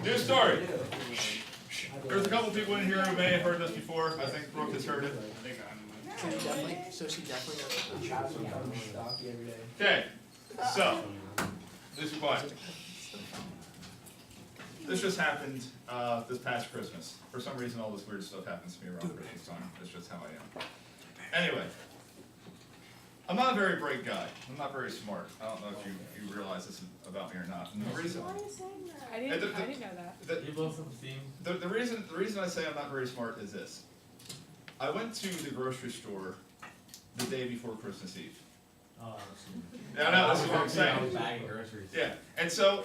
New story. There's a couple people in here who may have heard this before. I think Brooke has heard it. So she definitely does. Okay, so, this is quiet. This just happened this past Christmas. For some reason, all this weird stuff happens to me around Christmas time. It's just how I am. Anyway, I'm not a very bright guy. I'm not very smart. I don't know if you realize this about me or not. And the reason, Why are you saying that? I didn't know that. You low self-esteem. the reason I say I'm not very smart is this. I went to the grocery store the day before Christmas Eve. Oh, Yeah, I know, this is what I'm saying. I was bagging groceries. Yeah, and so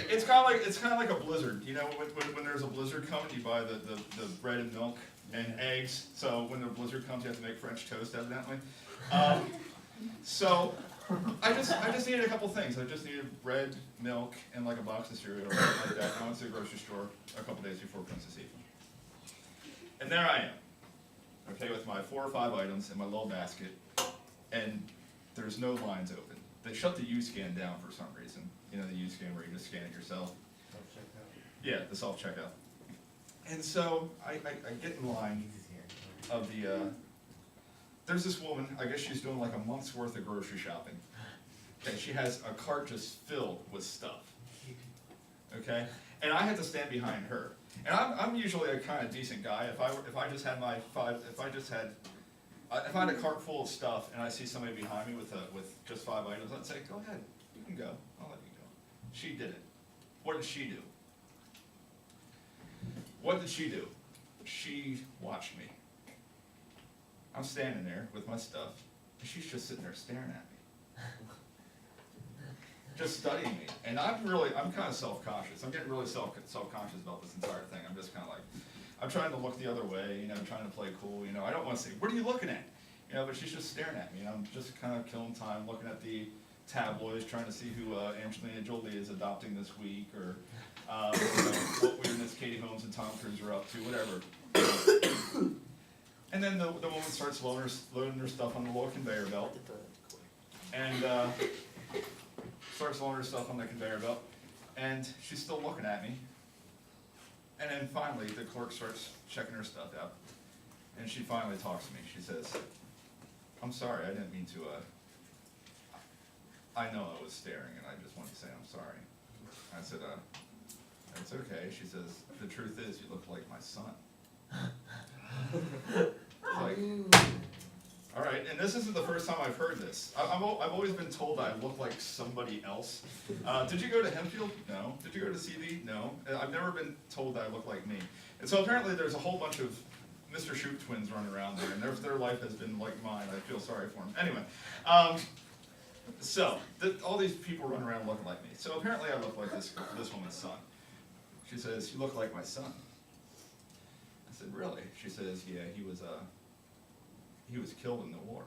it's kind of like a blizzard. You know, when there's a blizzard coming, you buy the bread and milk and eggs. So when the blizzard comes, you have to make French toast, evidently. So I just needed a couple things. I just needed bread, milk, and like a box of cereal or something like that. I went to the grocery store a couple days before Christmas Eve, and there I am, okay, with my 4 or 5 items in my little basket, and there's no lines open. They shut the U-Scan down for some reason. You know, the U-Scan where you just scan it yourself. Yeah, the self-checkout. And so I get in line of the, there's this woman, I guess she's doing like a month's worth of grocery shopping. Okay, she has a cart just filled with stuff. Okay, and I had to stand behind her. And I'm usually a kind of decent guy. If I just had if I had a cart full of stuff and I see somebody behind me with just 5 items, I'd say, go ahead, you can go, I'll let you go. She didn't. What did she do? What did she do? She watched me. I'm standing there with my stuff, and she's just sitting there staring at me. Just studying me. And I'm kind of self-conscious. I'm getting really self-conscious about this entire thing. I'm just kind of like, I'm trying to look the other way, you know, trying to play cool, you know. I don't want to say, what are you looking at? You know, but she's just staring at me, and I'm just kind of killing time, looking at the tabloids, trying to see who Angelina Jolie is adopting this week, or you know, what weirdness Katie Holmes and Tom Cruise are up to, whatever. And then the woman starts loading her stuff on the little conveyor belt, and starts loading her stuff on the conveyor belt, and she's still looking at me. And then finally, the clerk starts checking her stuff out, and she finally talks to me. She says, I'm sorry, I didn't mean to, I know I was staring, and I just wanted to say I'm sorry. I said, it's okay. She says, the truth is, you look like my son. Like, all right, and this isn't the first time I've heard this. I've always been told I look like somebody else. Did you go to Hempfield? No. Did you go to CV? No. I've never been told that I look like me. And so apparently there's a whole bunch of Mr. Shoot twins running around there, and their life has been like mine. I feel sorry for them. Anyway, so all these people run around looking like me. So apparently I look like this woman's son. She says, you look like my son. I said, really? She says, yeah, he was killed in the war.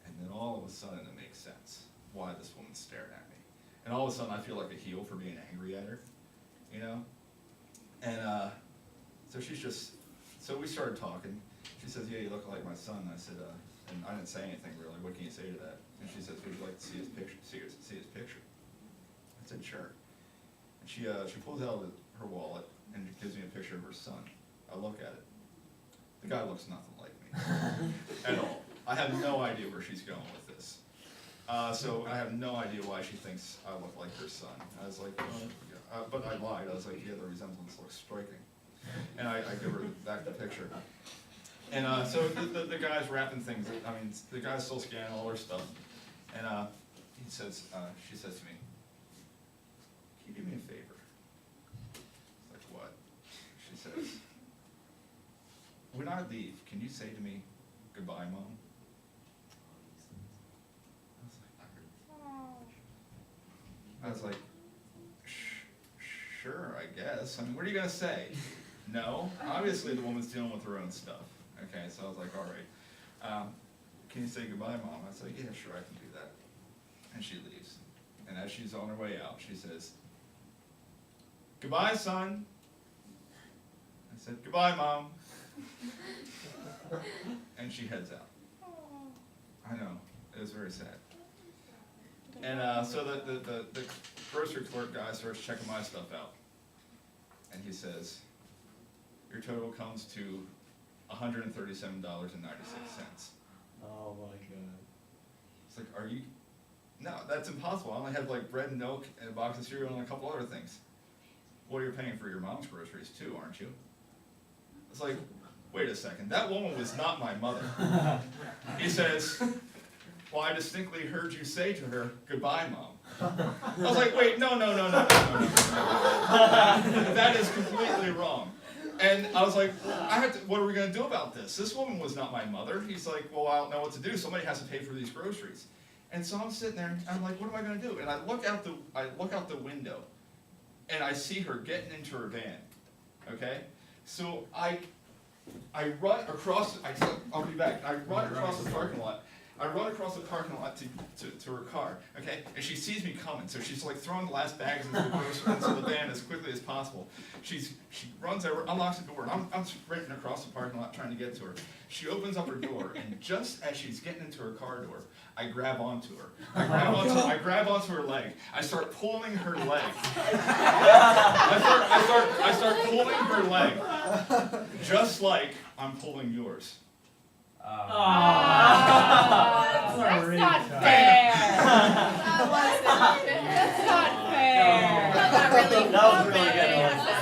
And then all of a sudden it makes sense why this woman's staring at me. And all of a sudden I feel like a heel for being angry at her, you know? And so we started talking. She says, yeah, you look like my son. I said, and I didn't say anything really. What can you say to that? And she says, would you like to see his picture? See his picture? I said, sure. And she pulls out her wallet and gives me a picture of her son. I look at it. The guy looks nothing like me at all. I have no idea where she's going with this. So I have no idea why she thinks I look like her son. I was like, but I lied. I was like, yeah, the resemblance looks striking. And I give her back the picture. And so the guy's wrapping things. I mean, the guy's still scanning all her stuff. And she says to me, can you do me a favor? It's like, what? She says, when I leave, can you say to me, goodbye, Mom? I was like, sure, I guess. I mean, what are you going to say? No? Obviously, the woman's dealing with her own stuff. Okay, so I was like, all right. Can you say goodbye, Mom? I was like, yeah, sure, I can do that. And she leaves. And as she's on her way out, she says, goodbye, son. I said, goodbye, Mom. And she heads out. I know, it was very sad. And so the grocery clerk guy starts checking my stuff out. And he says, your total comes to $137.96. Oh my god. It's like, are you, no, that's impossible. I only have like bread and milk and a box of cereal and a couple other things. Well, you're paying for your mom's groceries too, aren't you? It's like, wait a second, that woman was not my mother. He says, well, I distinctly heard you say to her, goodbye, Mom. I was like, wait, no. That is completely wrong. And I was like, well, what are we going to do about this? This woman was not my mother. He's like, well, I don't know what to do. Somebody has to pay for these groceries. And so I'm sitting there, and I'm like, what am I going to do? And I look out the window, and I see her getting into her van. Okay? So I run across, I'll be back. I run across the parking lot. I run across the parking lot to her car, okay? And she sees me coming, so she's like throwing the last bags into the van as quickly as possible. She runs over, unlocks the door, and I'm sprinting across the parking lot trying to get to her. She opens up her door, and just as she's getting into her car door, I grab onto her. I grab onto her leg. I start pulling her leg. I start pulling her leg, just like I'm pulling yours. That's not fair. That's not fair. That was really good.